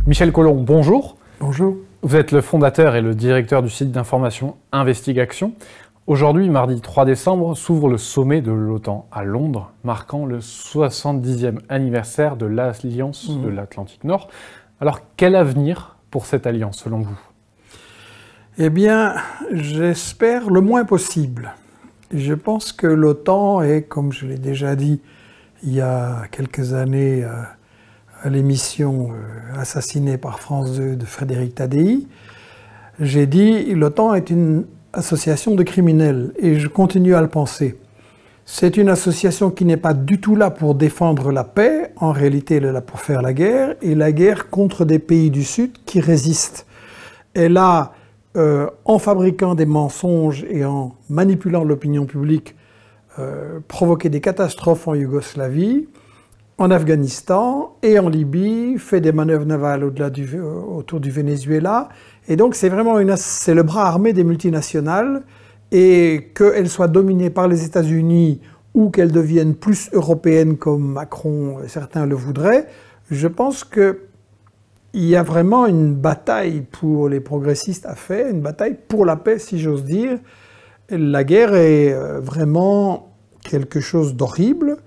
Michel Collomb, bonjour. Bonjour. Vous êtes le fondateur et le directeur du site d'information Investigation. Aujourd'hui, mardi 3 décembre, s'ouvre le sommet de l'OTAN à Londres, marquant le 70e anniversaire de l'Alliance de l'Atlantique Nord. Alors, quel avenir pour cette alliance, selon vous? Eh bien, j'espère le moins possible. Je pense que l'OTAN est, comme je l'ai déjà dit il y a quelques années à l'émission Assassinée par France 2 de Frédéric Tadei, j'ai dit l'OTAN est une association de criminels et je continue à le penser. C'est une association qui n'est pas du tout là pour défendre la paix, en réalité elle est là pour faire la guerre, et la guerre contre des pays du Sud qui résistent. Elle a, en fabriquant des mensonges et en manipulant l'opinion publique, provoqué des catastrophes en Yougoslavie, en Afghanistan et en Libye, fait des manœuvres navales autour du Venezuela. Et donc c'est vraiment c'est le bras armé des multinationales, et qu'elles soient dominées par les États-Unis ou qu'elles deviennent plus européennes comme Macron et certains le voudraient, je pense qu'il y a vraiment une bataille pour les progressistes à faire, une bataille pour la paix si j'ose dire. La guerre est vraiment quelque chose d'horrible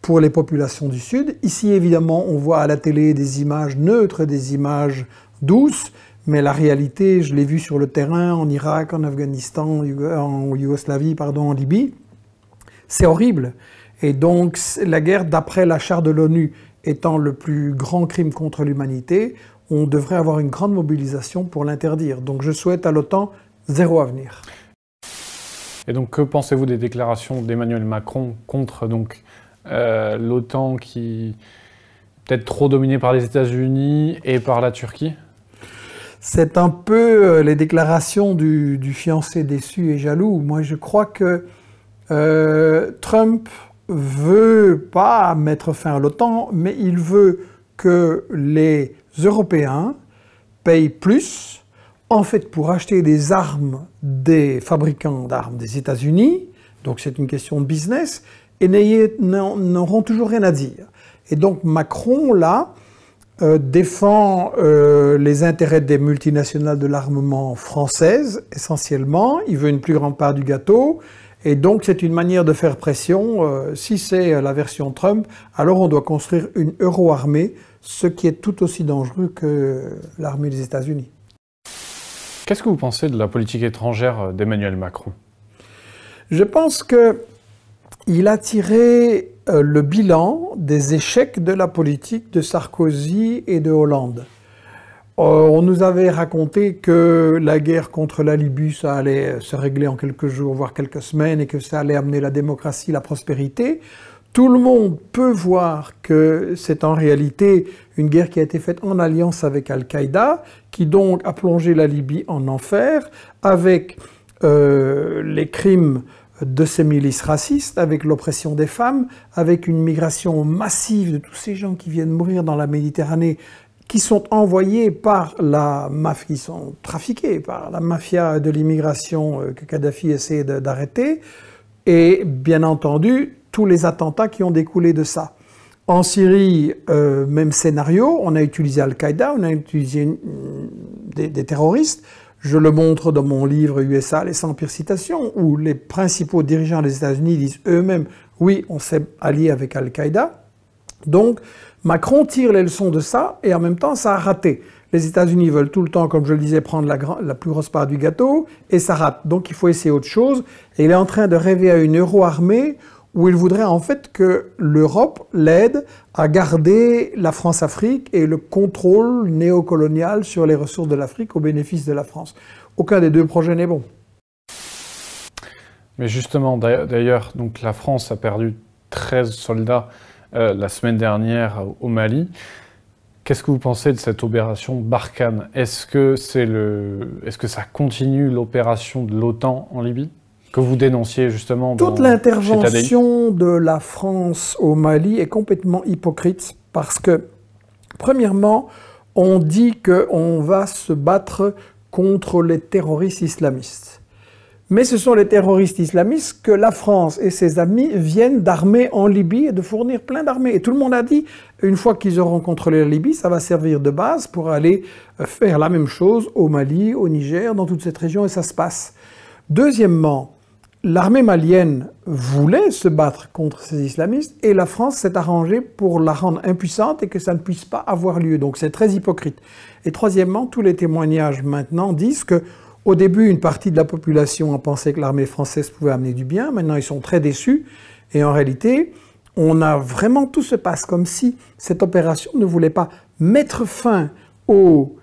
pour les populations du Sud. Ici, évidemment, on voit à la télé des images neutres, des images douces, mais la réalité, je l'ai vu sur le terrain, en Irak, en Afghanistan, en Yougoslavie, pardon, en Libye, c'est horrible. Et donc, la guerre, d'après la charte de l'ONU, étant le plus grand crime contre l'humanité, on devrait avoir une grande mobilisation pour l'interdire. Donc, je souhaite à l'OTAN zéro avenir. Et donc, que pensez-vous des déclarations d'Emmanuel Macron contre l'OTAN qui est peut-être trop dominée par les États-Unis et par la Turquie? C'est un peu les déclarations du fiancé déçu et jaloux. Moi, je crois que Trump veut pas mettre fin à l'OTAN, mais il veut que les Européens payent plus, en fait, pour acheter des armes des fabricants d'armes des États-Unis. Donc, c'est une question de business. Et n'auront toujours rien à dire. Et donc Macron, là, défend les intérêts des multinationales de l'armement françaises, essentiellement. Il veut une plus grande part du gâteau. Et donc c'est une manière de faire pression. Si c'est la version Trump, alors on doit construire une euro-armée, ce qui est tout aussi dangereux que l'armée des États-Unis. Qu'est-ce que vous pensez de la politique étrangère d'Emmanuel Macron? Je pense que il a tiré le bilan des échecs de la politique de Sarkozy et de Hollande. On nous avait raconté que la guerre contre la Libye, ça allait se régler en quelques jours, voire quelques semaines, et que ça allait amener la démocratie, la prospérité. Tout le monde peut voir que c'est en réalité une guerre qui a été faite en alliance avec Al-Qaïda, qui donc a plongé la Libye en enfer, avec les crimes de ces milices racistes, avec l'oppression des femmes, avec une migration massive de tous ces gens qui viennent mourir dans la Méditerranée, qui sont envoyés par la mafia, qui sont trafiqués par la mafia de l'immigration que Kadhafi essaie d'arrêter, et bien entendu, tous les attentats qui ont découlé de ça. En Syrie, même scénario, on a utilisé Al-Qaïda, on a utilisé des terroristes. Je le montre dans mon livre USA, les 100 pires citations, où les principaux dirigeants des États-Unis disent eux-mêmes « oui, on s'est allié avec Al-Qaïda ». Donc, Macron tire les leçons de ça, et en même temps, ça a raté. Les États-Unis veulent tout le temps, comme je le disais, prendre la plus grosse part du gâteau, et ça rate. Donc, il faut essayer autre chose. Et il est en train de rêver à une euro-armée où il voudrait en fait que l'Europe l'aide à garder la France-Afrique et le contrôle néocolonial sur les ressources de l'Afrique au bénéfice de la France. Aucun des deux projets n'est bon. Mais justement, d'ailleurs, donc la France a perdu 13 soldats la semaine dernière au Mali. Qu'est-ce que vous pensez de cette opération Barkhane? Est-ce que ça continue l'opération de l'OTAN en Libye, que vous dénonciez justement dans Toute l'intervention de la France au Mali est complètement hypocrite parce que, premièrement, on dit qu'on va se battre contre les terroristes islamistes. Mais ce sont les terroristes islamistes que la France et ses amis viennent d'armer en Libye et de fournir plein d'armées. Et tout le monde a dit, une fois qu'ils auront contrôlé la Libye, ça va servir de base pour aller faire la même chose au Mali, au Niger, dans toute cette région, et ça se passe. Deuxièmement, l'armée malienne voulait se battre contre ces islamistes et la France s'est arrangée pour la rendre impuissante et que ça ne puisse pas avoir lieu. Donc c'est très hypocrite. Et troisièmement, tous les témoignages maintenant disent que au début, une partie de la population a pensé que l'armée française pouvait amener du bien. Maintenant, ils sont très déçus. Et en réalité, tout se passe comme si cette opération ne voulait pas mettre fin aux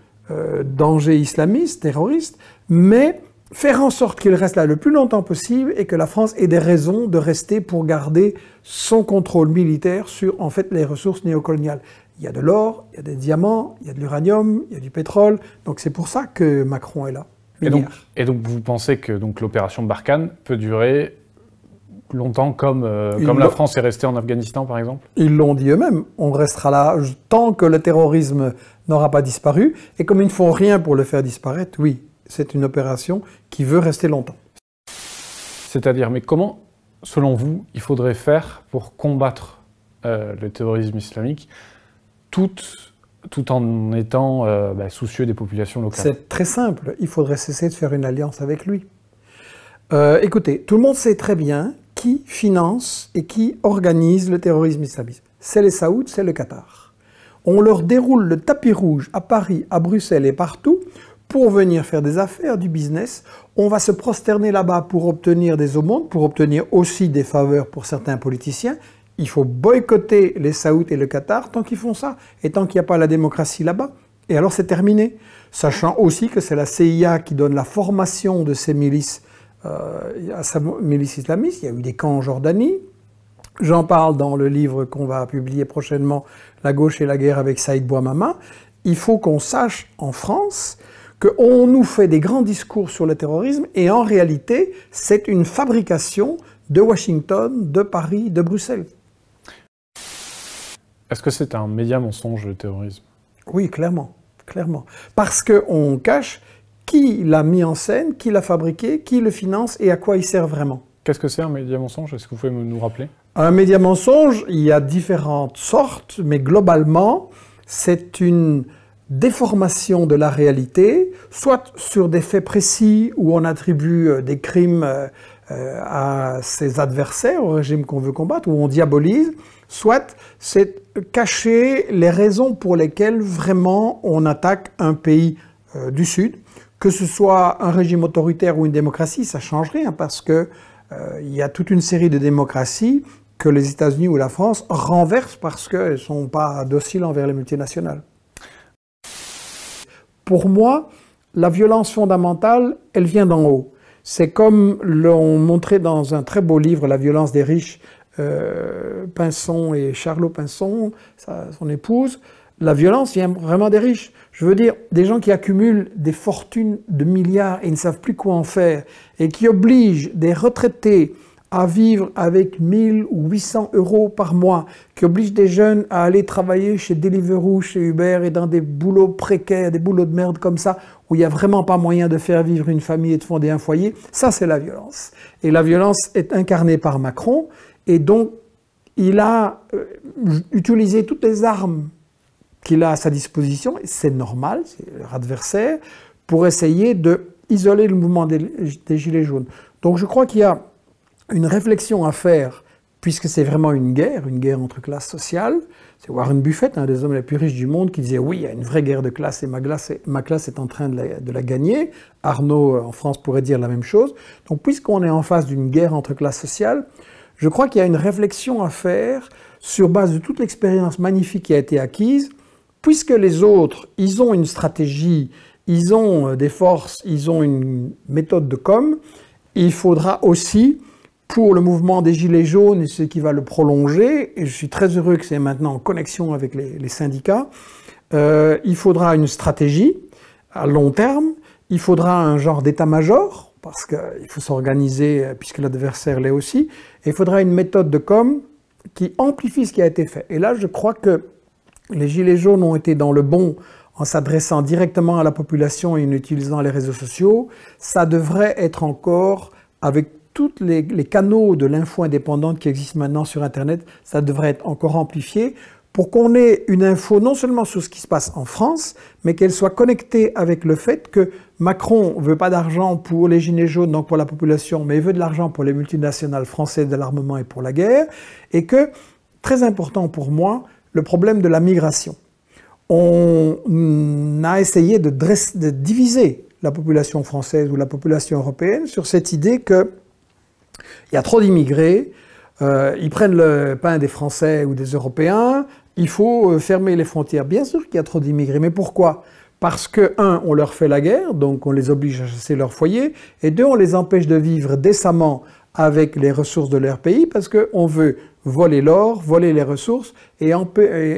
dangers islamistes, terroristes, mais faire en sorte qu'ils restent là le plus longtemps possible et que la France ait des raisons de rester pour garder son contrôle militaire sur, en fait, les ressources néocoloniales. Il y a de l'or, il y a des diamants, il y a de l'uranium, il y a du pétrole. Donc c'est pour ça que Macron est là. Et donc, vous pensez que l'opération Barkhane peut durer longtemps comme la France est restée en Afghanistan, par exemple? Ils l'ont dit eux-mêmes. On restera là tant que le terrorisme n'aura pas disparu. Et comme ils ne font rien pour le faire disparaître, oui, c'est une opération qui veut rester longtemps. C'est-à-dire, mais comment, selon vous, il faudrait faire pour combattre le terrorisme islamique tout en étant soucieux des populations locales? C'est très simple. Il faudrait cesser de faire une alliance avec lui. Écoutez, tout le monde sait très bien qui finance et qui organise le terrorisme islamiste. C'est les Saouds, c'est le Qatar. On leur déroule le tapis rouge à Paris, à Bruxelles et partout pour venir faire des affaires, du business. On va se prosterner là-bas pour obtenir des aumônes, pour obtenir aussi des faveurs pour certains politiciens. Il faut boycotter les Saouds et le Qatar tant qu'ils font ça, et tant qu'il n'y a pas la démocratie là-bas. Et alors c'est terminé. Sachant aussi que c'est la CIA qui donne la formation de ces milices, à sa milice islamiste. Il y a eu des camps en Jordanie. J'en parle dans le livre qu'on va publier prochainement, La gauche et la guerre avec Saïd Bouamama. Il faut qu'on sache en France qu'on nous fait des grands discours sur le terrorisme et en réalité, c'est une fabrication de Washington, de Paris, de Bruxelles. Est-ce que c'est un média mensonge, le terrorisme? Oui, clairement, clairement. Parce qu'on cache qui l'a mis en scène, qui l'a fabriqué, qui le finance et à quoi il sert vraiment. Qu'est-ce que c'est un média mensonge? Est-ce que vous pouvez nous rappeler? Un média mensonge, il y a différentes sortes, mais globalement, c'est une déformation de la réalité, soit sur des faits précis où on attribue des crimes à ses adversaires, au régime qu'on veut combattre, où on diabolise, soit c'est cacher les raisons pour lesquelles vraiment on attaque un pays du Sud, que ce soit un régime autoritaire ou une démocratie, ça change rien parce que il y a toute une série de démocraties que les États-Unis ou la France renversent parce qu'elles ne sont pas dociles envers les multinationales. Pour moi, la violence fondamentale, elle vient d'en haut. C'est comme l'ont montré dans un très beau livre, La violence des riches, Pinson et Charlot Pinson, son épouse. La violence vient vraiment des riches. Je veux dire, des gens qui accumulent des fortunes de milliards et ne savent plus quoi en faire, et qui obligent des retraités à vivre avec 1000 ou 800 euros par mois, qui obligent des jeunes à aller travailler chez Deliveroo, chez Uber et dans des boulots précaires, des boulots de merde comme ça, où il n'y a vraiment pas moyen de faire vivre une famille et de fonder un foyer, ça c'est la violence. Et la violence est incarnée par Macron, et donc il a utilisé toutes les armes qu'il a à sa disposition, et c'est normal, c'est leur adversaire, pour essayer d'isoler le mouvement des Gilets jaunes. Donc je crois qu'il y a une réflexion à faire, puisque c'est vraiment une guerre entre classes sociales. C'est Warren Buffett, un des hommes les plus riches du monde, qui disait « Oui, il y a une vraie guerre de classe et ma classe est en train de la gagner ». Arnaud, en France, pourrait dire la même chose. Donc, puisqu'on est en face d'une guerre entre classes sociales, je crois qu'il y a une réflexion à faire sur base de toute l'expérience magnifique qui a été acquise, puisque les autres, ils ont une stratégie, ils ont des forces, ils ont une méthode de com, il faudra aussi, pour le mouvement des Gilets jaunes et ce qui va le prolonger, et je suis très heureux que c'est maintenant en connexion avec les syndicats, il faudra une stratégie à long terme, il faudra un genre d'état-major, parce qu'il faut s'organiser puisque l'adversaire l'est aussi, et il faudra une méthode de com qui amplifie ce qui a été fait. Et là, je crois que les Gilets jaunes ont été dans le bon en s'adressant directement à la population et en utilisant les réseaux sociaux. Ça devrait être encore avec tous les canaux de l'info indépendante qui existent maintenant sur Internet, ça devrait être encore amplifié pour qu'on ait une info non seulement sur ce qui se passe en France, mais qu'elle soit connectée avec le fait que Macron ne veut pas d'argent pour les gilets jaunes, donc pour la population, mais il veut de l'argent pour les multinationales françaises de l'armement et pour la guerre, et que, très important pour moi, le problème de la migration. On a essayé de diviser la population française ou la population européenne sur cette idée qu'il y a trop d'immigrés, ils prennent le pain des Français ou des Européens, il faut fermer les frontières. Bien sûr qu'il y a trop d'immigrés, mais pourquoi? Parce que, un, on leur fait la guerre, donc on les oblige à chasser leur foyer, et deux, on les empêche de vivre décemment avec les ressources de leur pays, parce qu'on veut voler l'or, voler les ressources, et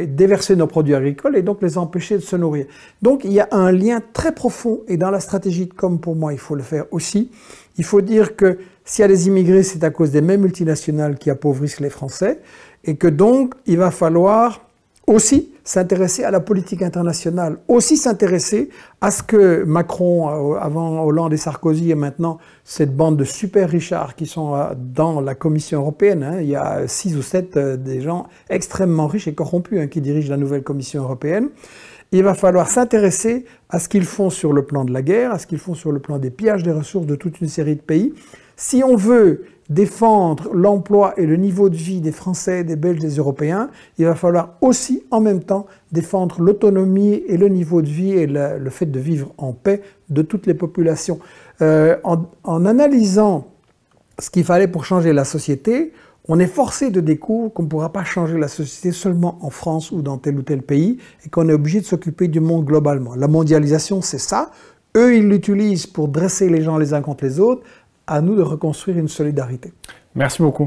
déverser nos produits agricoles, et donc les empêcher de se nourrir. Donc il y a un lien très profond, et dans la stratégie de com, pour moi, il faut le faire aussi. Il faut dire que s'il y a des immigrés, c'est à cause des mêmes multinationales qui appauvrissent les Français, et que donc il va falloir aussi s'intéresser à la politique internationale, aussi s'intéresser à ce que Macron, avant Hollande et Sarkozy, et maintenant cette bande de super richards qui sont dans la Commission européenne, hein, il y a 6 ou 7 des gens extrêmement riches et corrompus hein, qui dirigent la nouvelle Commission européenne. Il va falloir s'intéresser à ce qu'ils font sur le plan de la guerre, à ce qu'ils font sur le plan des pillages des ressources de toute une série de pays. Si on veut défendre l'emploi et le niveau de vie des Français, des Belges, des Européens, il va falloir aussi, en même temps, défendre l'autonomie et le niveau de vie et le fait de vivre en paix de toutes les populations. En analysant ce qu'il fallait pour changer la société, on est forcé de découvrir qu'on ne pourra pas changer la société seulement en France ou dans tel ou tel pays et qu'on est obligé de s'occuper du monde globalement. La mondialisation, c'est ça. Eux, ils l'utilisent pour dresser les gens les uns contre les autres. À nous de reconstruire une solidarité. Merci beaucoup.